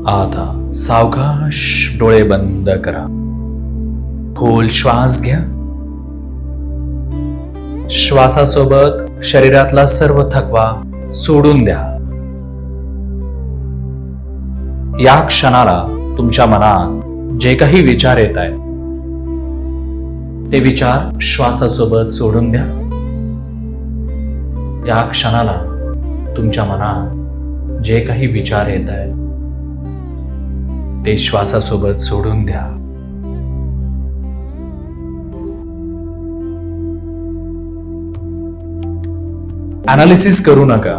आता सावकाश डोळे बंद करा. खोल श्वास घ्या. श्वासासोबत शरीरातला सर्व थकवा सोडून द्या. या क्षणाला तुमच्या मनात जे काही विचार येत आहेत ते विचार श्वासासोबत सोडून द्या. या क्षणाला तुमच्या मनात जे काही विचार येत आहेत ते श्वासासोबत सोडून द्या. ॲनालिसिस करू नका,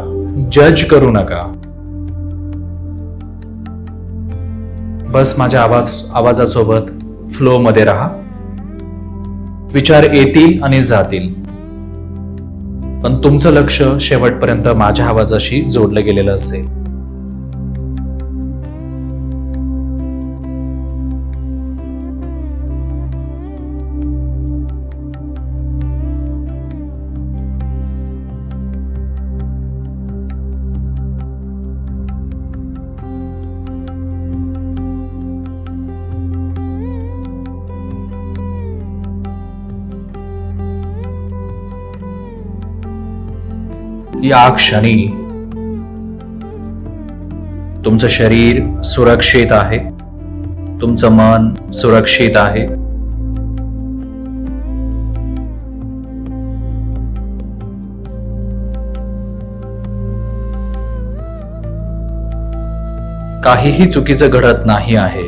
जज करू नका. बस माझ्या आवाजासोबत फ्लो मध्ये राहा. विचार येतील आणि जातील, पण तुमचं लक्ष शेवटपर्यंत माझ्या आवाजाशी जोडलं गेलेलं असेल. या क्षणी तुमचं शरीर सुरक्षित आहे, तुमचं मन सुरक्षित आहे. काहीही चुकीचं घडत नाही आहे.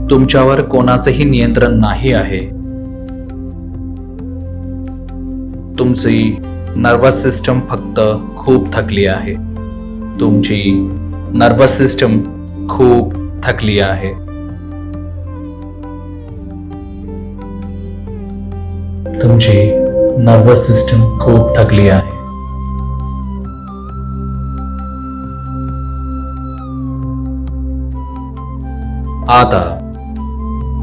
तुमच्यावर कोणाचंही नियंत्रण नाही आहे. तुमची नर्वस सिस्टम फक्त खूप थकली आहे. तुमची नर्वस सिस्टम खूप थकली आहे. तुमची नर्वस सिस्टम खूप थकली आहे. आता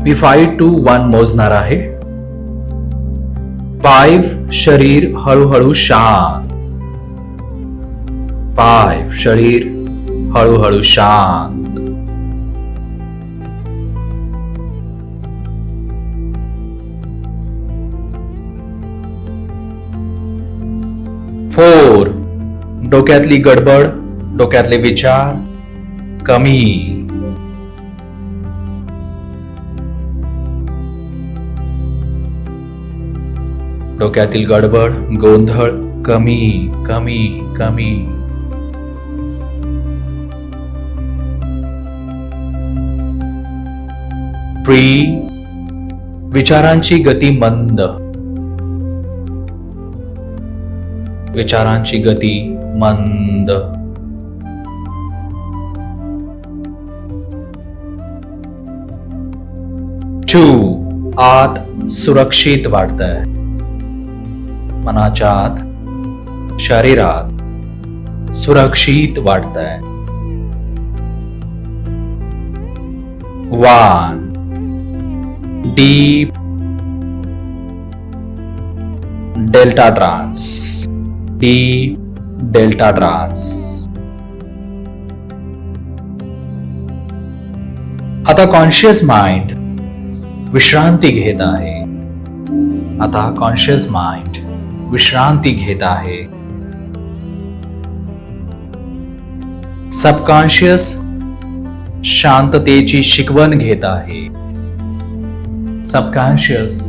मी 5 to 1 मोजणार आहे. 5 शरीर हळूहळू शांत. 5 शरीर हळूहळू शांत. 4 डोक्यातली गडबड, डोक्यातले विचार कमी. 5 डोक्यातील गडबड, गोंधळ कमी कमी कमी. 3 विचारांची गती मंद. विचारांची गती मंद. 2 आत सुरक्षित वाटतंय. मनाच्या आत, शरीरात सुरक्षित वाटतंय. 1 deep delta trance. Deep delta trance. आता कॉन्शियस माइंड विश्रांती घेत आहे. आता कॉन्शियस माइंड विश्रांती घेत आहे. सबकॉन्शियस शांततेची शिकवण घेत आहे. सबकॉन्शियस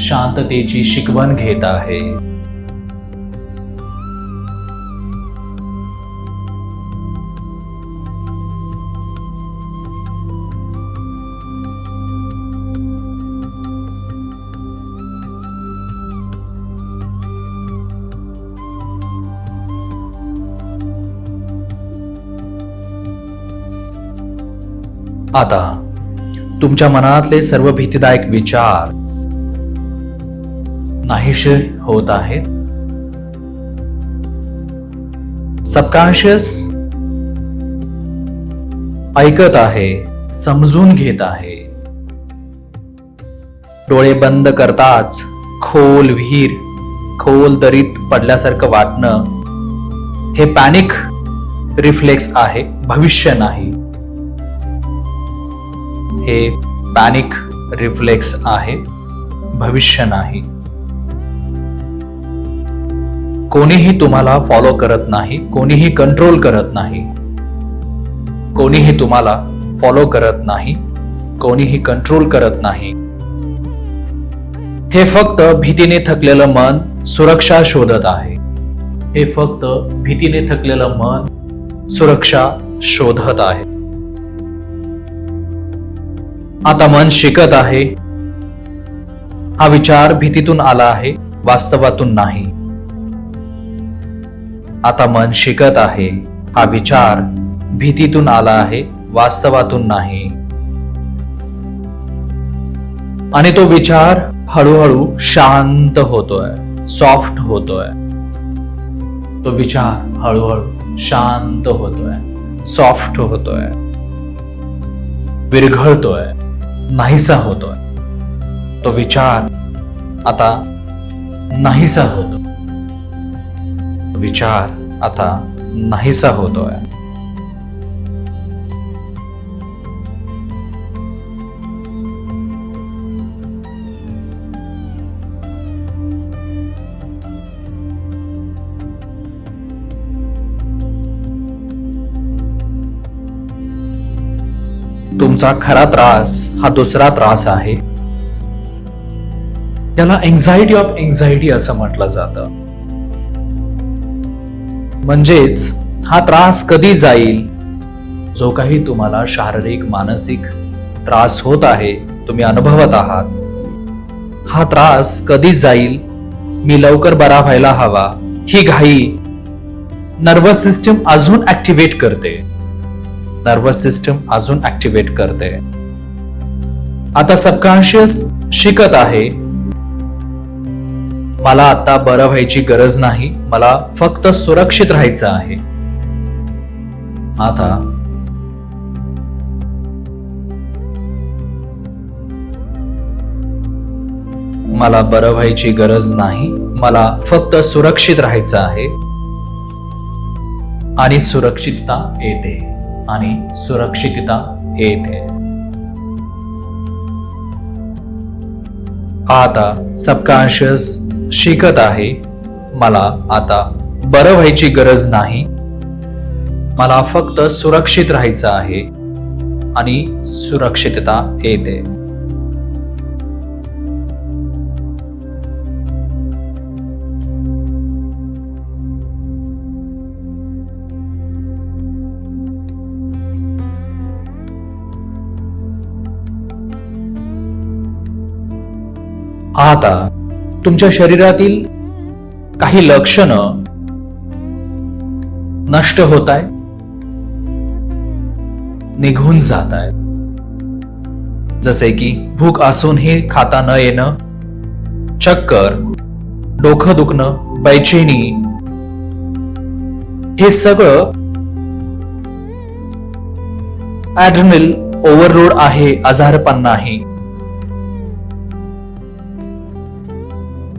शांततेची शिकवण घेत आहे. आता तुमच्या मनातले सर्व भीतीदायक विचार नाहीसे होत आहेत. सबकॉन्शियस ऐकत आहे, समजून घेत आहे. डोळे बंद करताच खोल विहीर, खोल दरीत पडल्यासारखं वाटणं हे पॅनिक रिफ्लेक्स आहे, भविष्य नाही. हे पॅनिक रिफ्लेक्स आहे, भविष्य नाही. कोणीही तुम्हाला फॉलो करत नाही, कोणीही कंट्रोल करत नाही. कोणीही तुम्हाला फॉलो करत नाही, कोणीही कंट्रोल करत नाही. हे फक्त भीतीने थकलेलं मन सुरक्षा शोधत आहे. हे फक्त भीतीने थकलेलं मन सुरक्षा शोधत आहे. आता मन शिकत आहे. हा विचार भीतीतून आला आहे, वास्तवातून नाही. आता मन शिकत आहे. हा विचार भीतीतून आला आहे, वास्तवातून नाही. आणि तो विचार हळूहळू शांत होतोय, सॉफ्ट होतोय. तो विचार हळूहळू शांत होतोय, सॉफ्ट होतोय, विरघळतोय, नाहीसा होतोय. तो विचार आता नाहीसा होतो. विचार आता नाहीसा होतोय. तुमचा खरा त्रास हा दुसरा त्रास आहे. याला एन्झायटी ऑफ एन्झायटी असं म्हटलं जातं. म्हणजेच हा त्रास कधी जाईल, जो काही तुम्हाला शारीरिक मानसिक त्रास होत आहे, तुम्ही अनुभवत आहात, हा त्रास कधी जाईल, मी लवकर बरा व्हायला हवा, ही घाई नर्वस सिस्टम अजून ऍक्टिव्हेट करते. नर्वस सिस्टम अजून ऍक्टिव्हेट करते. आता सबकॉन्शियस शिकत आहे, मला आता बरं व्हायची गरज नाही, मला फक्त सुरक्षित राहायचं आहे. आता मला बरं व्हायची गरज नाही, मला फक्त सुरक्षित राहायचं आहे. आणि सुरक्षितता येते, आणि सुरक्षितता येते. आता सबकॉन्शियस शिकत आहे, मला आता बरं व्हायची गरज नाही, मला फक्त सुरक्षित राहायचं आहे. आणि सुरक्षितता येते. आता तुमच्या शरीरातील काही लक्षणं नष्ट होत आहेत, निघून जात आहेत. जसे की भूक असूनही खाता न येणं, चक्कर, डोकं दुखणं, बेचैनी, हे सगळं ॲड्रेनल ओव्हरलोड आहे, आजारपण नाही.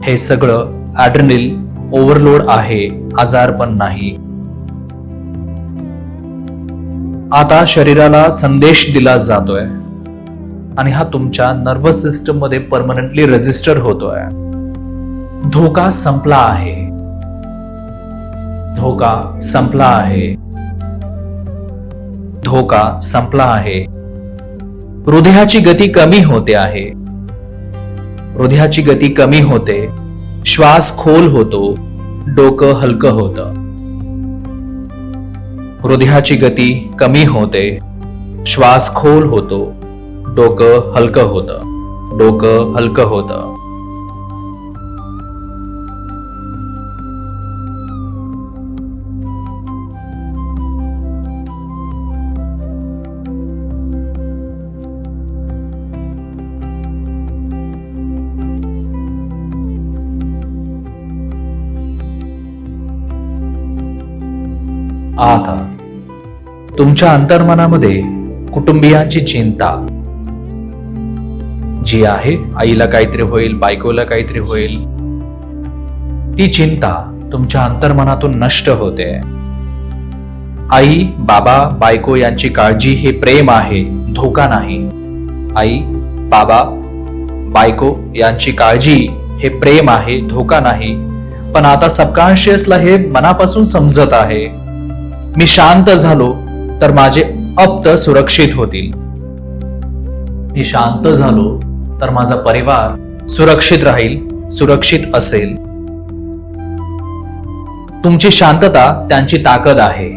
हे सगळं ॲड्रेनल ओव्हरलोड आहे, आजारपण नाही. आता शरीराला संदेश दिला जातोय आणि हा तुमच्या नर्वस सिस्टम मध्ये परमनंटली रजिस्टर होतोय. धोका संपला आहे, धोका संपला आहे, धोका संपला आहे. हृदयाची गती कमी होते आहे, हृदयाची गती कमी होते, श्वास खोल होतो, डोकं हलकं होतं. हृदयाची गती कमी होते, श्वास खोल होतो, डोकं हलकं होतं, डोकं हलकं होतं. आता तुमच्या अंतर्मनामध्ये कुटुंबियांची चिंता जी आहे, आईला काहीतरी होईल, बायकोला काहीतरी होईल, ती चिंता तुमच्या अंतर्मनातून नष्ट होते. आई, बाबा, बायको यांची काळजी हे प्रेम आहे, धोका नाही. आई, बाबा, बायको यांची काळजी हे प्रेम आहे, धोका नाही. पण आता सबकॉन्शियसला हे मनापासून समजत आहे. मी शांत झालो तर माझे अप्त सुरक्षित होतील. मी शांत झालो तर माझा परिवार सुरक्षित राहील, सुरक्षित असेल. तुमची शांतता त्यांची ताकद आहे.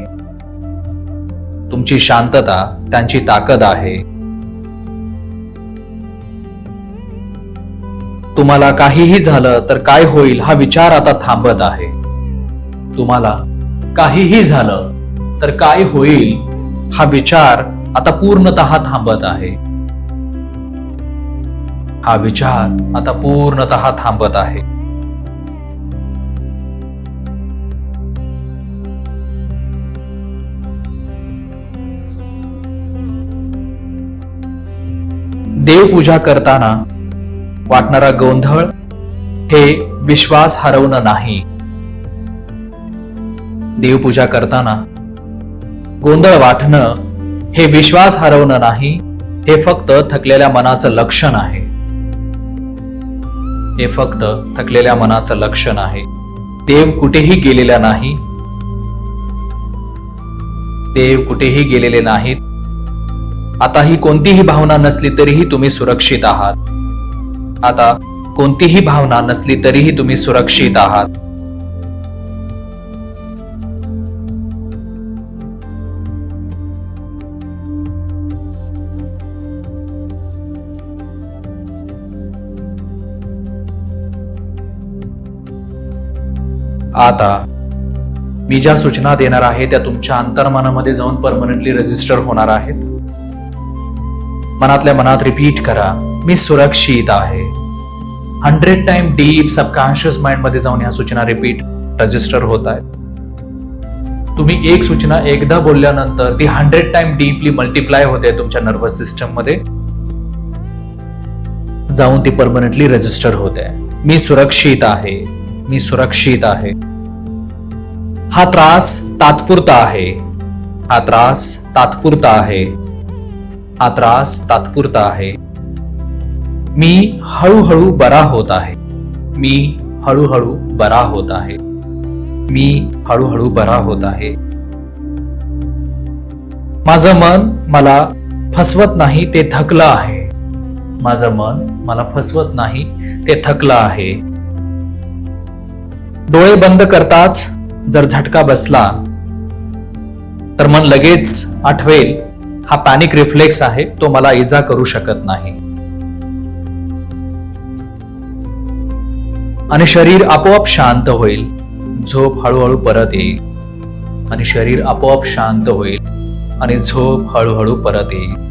तुमची शांतता त्यांची ताकद आहे. तुम्हाला काहीही झालं तर काय होईल हा विचार आता थांबत आहे. तुम्हाला काहीही झालं तर काय होईल हा विचार आता पूर्णतः थांबत आहे. हा विचार आता पूर्णतः थांबत आहे. देवपूजा करताना वाटणारा गोंधळ हे विश्वास हरवणं नाही. देवपूजा करताना गोंधळ वाटणं हे विश्वास हरवणं नाही. हे फक्त थकलेल्या मनाचं लक्षण आहे. हे फक्त थकलेल्या मनाचं लक्षण आहे. देव कुठेही गेलेला नाही. देव कुठेही गेलेले नाहीत. आता ही कोणतीही भावना नसली तरीही तुम्ही सुरक्षित आहात. आता कोणतीही भावना नसली तरीही तुम्ही सुरक्षित आहात. आता मी ज्या सूचना देणार आहे त्या तुमच्या अंतर्मनामध्ये जाऊन परमनंटली रजिस्टर होणार आहेत. मनातल्या मनात रिपीट करा, मी सुरक्षित आहे. 100 टाइम डीप सबकॉन्शियस माइंड मध्ये जाऊन ह्या सूचना रिपीट रजिस्टर होत आहेत. तुम्ही एक सूचना एकदा बोलल्यानंतर ती 100 टाइम डीपली मल्टिप्लाय होते तुमच्या नर्वस सिस्टम मध्ये जाऊन ती परमनंटली रजिस्टर होते. मी सुरक्षित आहे. मी सुरक्षित आहे. हा त्रास तात्पुरता आहे. हा त्रास तात्पुरता आहे. हा त्रास तात्पुरता आहे. मी हळूहळू बरा होत आहे. मी हळूहळू बरा होत आहे. मी हळूहळू बरा होत आहे. माझं मन मला फसवत नाही, ते थकलं आहे. माझं मन मला फसवत नाही, ते थकलं आहे. डोळे बंद करताच जर झटका बसला तर मन लगेच आठवेल हा पॅनिक रिफ्लेक्स आहे, तो मला इजा करू शकत नाही. आणि शरीर आपोआप शांत होईल. झोप हळूहळू परत येईल आणि शरीर आपोआप शांत होईल आणि झोप हळूहळू परत येईल.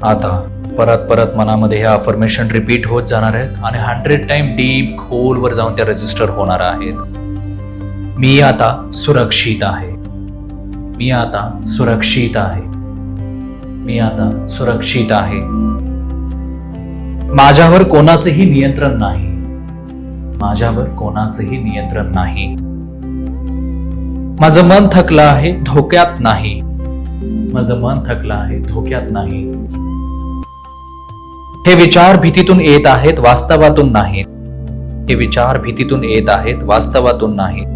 आता परत परत मनामध्ये हे अफर्मेशन रिपीट होत जाणार आहेत आणि 100 टाइम डीप खोलवर जाऊन त्या रजिस्टर होणार आहेत. मी आता सुरक्षित आहे. मी आता सुरक्षित आहे. मी आता सुरक्षित आहे. माझ्यावर कोणाचेही नियंत्रण नाही. माझ्यावर कोणाचेही नियंत्रण नाही. माझं मन थकलं आहे, धोक्यात नाही. माझं मन थकलं आहे, धोक्यात नाही. हे विचार भीतीतून येत आहेत, वास्तवातून नाहीत. हे विचार भीतीतून येत आहेत, वास्तवातून नाहीत.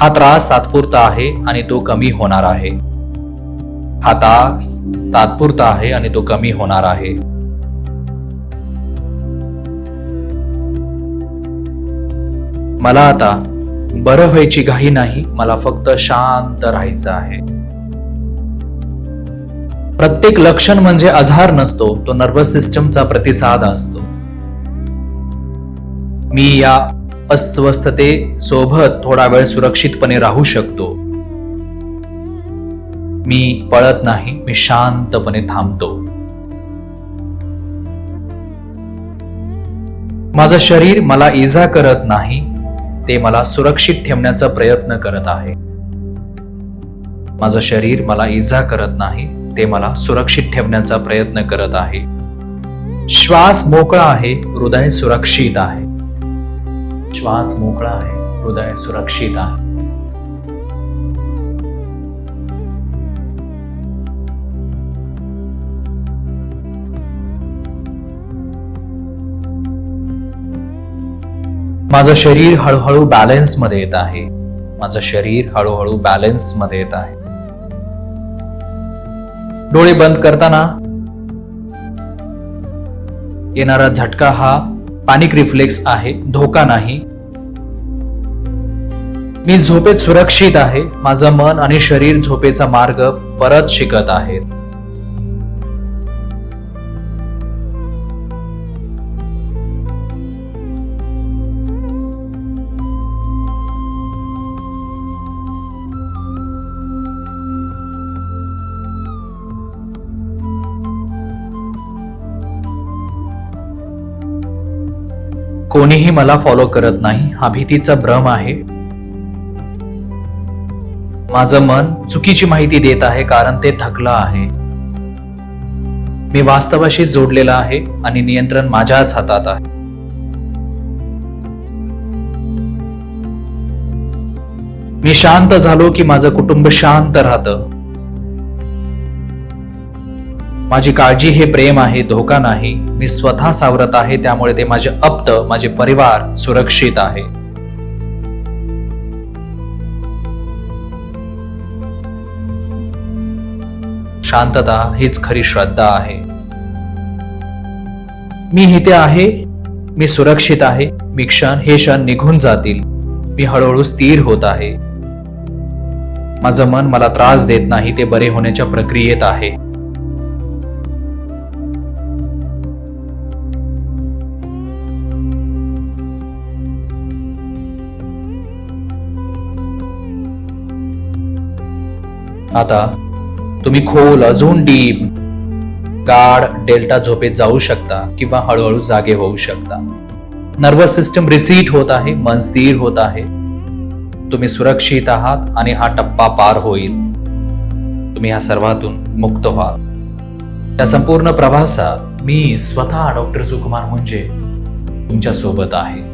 हा त्रास तात्पुरता आहे आणि तो कमी होणार आहे. हा त्रास तात्पुरता आहे आणि तो कमी होणार आहे. मला आता बरं व्हायची घाई नाही, मला फक्त शांत राहायचं आहे. प्रत्येक लक्षण म्हणजे आजार नसतो, तो नर्वस सिस्टमचा प्रतिसाद असतो. मी या अस्वस्थते सोबत थोडा वेळ सुरक्षितपणे राहू शकतो. मी पळत नाही, मी शांतपणे थांबतो. माझं शरीर मला इजा करत नाही, ते मला सुरक्षित ठेवण्याचा प्रयत्न करत आहे. माझं शरीर मला इजा करत नाही, ते मला सुरक्षित ठेवण्याचा प्रयत्न करत आहे. श्वास मोकळा आहे, हृदय सुरक्षित आहे. श्वास मोकळा आहे, हृदय सुरक्षित आहे. माझं शरीर हळूहळू बॅलन्स मध्ये येत आहे. माझं शरीर हळूहळू बॅलन्स मध्ये येत आहे. डोळे बंद करताना येणारा झटका हा पॅनिक रिफ्लेक्स आहे, धोका नाही. मी झोपेत सुरक्षित आहे. माझं मन आणि शरीर झोपेचा मार्ग परत शिकत आहेत. कोणीही मला फॉलो करत नाही, हा भीतीचा भ्रम आहे. माझं मन चुकीची माहिती देत आहे कारण ते थकलं आहे. मी वास्तवाशी जोडलेला आहे आणि नियंत्रण माझ्याच हातात आहे. मी शांत झालो की माझं कुटुंब शांत राहतं. माझी काळजी हे प्रेम आहे, धोका नाही. मी स्वतः सावरत आहे, त्यामुळे ते माझे आप्त, माझे परिवार सुरक्षित आहे. शांतता हीच खरी श्रद्धा आहे. मी इथे आहे, मी सुरक्षित आहे. मी हे क्षण निघून जातील. मी हळूहळू स्थिर होत आहे. माझं मन मला त्रास देत नाही, ते बरे होण्याच्या प्रक्रियेत आहे. आता तुम्ही खोल, अजून डीप, गाढ डेल्टा झोपेत जाऊ शकता किंवा हळूहळू जागे होऊ शकता. नर्वस सिस्टम रिसीट होत आहे, मन स्थिर होत आहे. तुम्ही सुरक्षित आहात आणि हा टप्पा पार होईल. तुम्ही ह्या सर्वातून मुक्त व्हाल. त्या संपूर्ण प्रवासात मी स्वतः डॉक्टर सुकुमार मुंजे तुमच्या सोबत आहे.